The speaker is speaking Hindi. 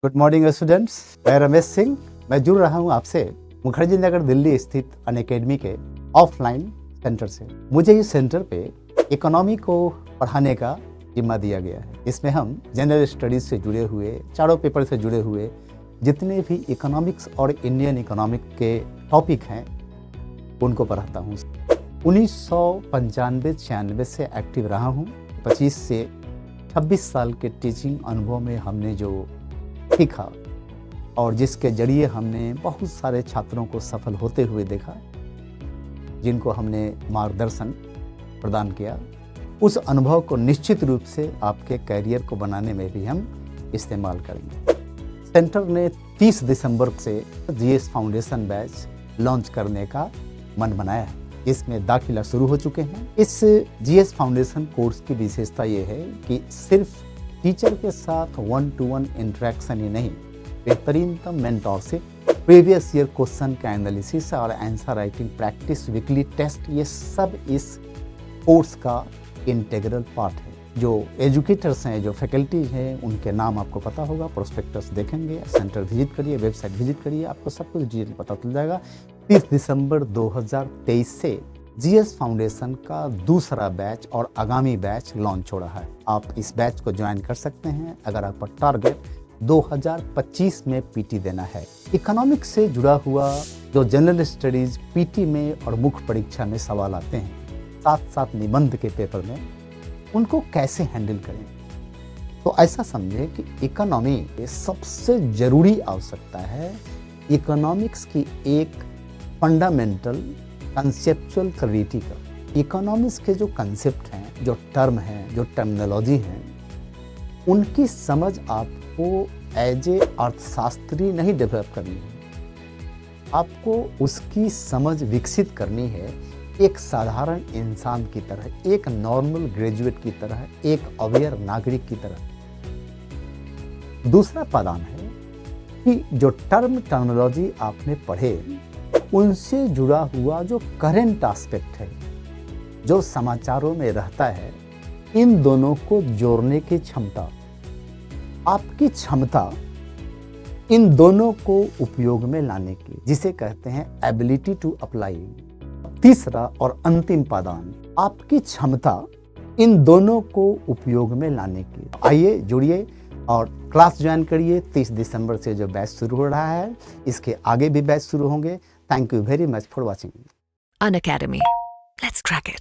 गुड मॉर्निंग स्टूडेंट्स, मैं रमेश सिंह। मैं जुड़ रहा हूं आपसे मुखर्जी नगर दिल्ली स्थित अनअकैडमी के ऑफलाइन सेंटर से। मुझे इस सेंटर पे इकोनॉमी को पढ़ाने का जिम्मा दिया गया है। इसमें हम जनरल स्टडीज से जुड़े हुए, चारों पेपर से जुड़े हुए जितने भी इकोनॉमिक्स और इंडियन इकोनॉमिक के टॉपिक हैं उनको पढ़ाता हूँ। 1995-96 से एक्टिव रहा हूँ। 25 से 26 साल के टीचिंग अनुभव में हमने जो सीखा और जिसके जरिए हमने बहुत सारे छात्रों को सफल होते हुए देखा, जिनको हमने मार्गदर्शन प्रदान किया, उस अनुभव को निश्चित रूप से आपके करियर को बनाने में भी हम इस्तेमाल करेंगे। सेंटर ने 30 दिसंबर से जीएस फाउंडेशन बैच लॉन्च करने का मन बनाया है। इसमें दाखिला शुरू हो चुके हैं। इस जीएस फाउंडेशन कोर्स की विशेषता ये है कि सिर्फ टीचर के साथ 1-to-1 इंटरेक्शन ही नहीं, बेहतरीनतम मेंटरशिप, प्रीवियस ईयर क्वेश्चन का एनालिसिस और answer writing practice, weekly test, ये सब इस कोर्स का इंटीग्रल पार्ट है। जो एजुकेटर्स हैं, जो फैकल्टीज हैं, उनके नाम आपको पता होगा। प्रोस्पेक्टस देखेंगे, सेंटर विजिट करिए, वेबसाइट विजिट करिए, आपको सब कुछ डिटेल पता चल जाएगा। 30 दिसंबर 2023 से जीएस फाउंडेशन का दूसरा बैच और आगामी बैच लॉन्च हो रहा है। आप इस बैच को ज्वाइन कर सकते हैं अगर आपका टारगेट 2025 में पीटी देना है। इकोनॉमिक्स से जुड़ा हुआ जो जनरल स्टडीज पीटी में और मुख्य परीक्षा में सवाल आते हैं, साथ साथ निबंध के पेपर में, उनको कैसे हैंडल करें। तो ऐसा समझें कि इकोनॉमी सबसे जरूरी आवश्यकता है इकोनॉमिक्स की एक फंडामेंटल कंसेप्चुअल क्लैरिटी का। इकोनॉमिक्स के जो कंसेप्ट हैं, जो टर्म हैं, जो टर्मिनोलॉजी हैं, उनकी समझ आपको एज ए अर्थशास्त्री नहीं डेवलप करनी है, आपको उसकी समझ विकसित करनी है एक साधारण इंसान की तरह, एक नॉर्मल ग्रेजुएट की तरह, एक अवेयर नागरिक की तरह। दूसरा पादान है कि जो टर्मिनोलॉजी आपने पढ़े उनसे जुड़ा हुआ जो करंट एस्पेक्ट है, जो समाचारों में रहता है, इन दोनों को जोड़ने की क्षमता, आपकी क्षमता इन दोनों को उपयोग में लाने की, जिसे कहते हैं एबिलिटी टू अप्लाई। तीसरा और अंतिम पादान, आपकी क्षमता इन दोनों को उपयोग में लाने की। आइए जुड़िए और क्लास ज्वाइन करिए। 30 दिसंबर से जो बैच शुरू हो रहा है, इसके आगे भी बैच शुरू होंगे। Thank you very much for watching. Unacademy. Let's crack it.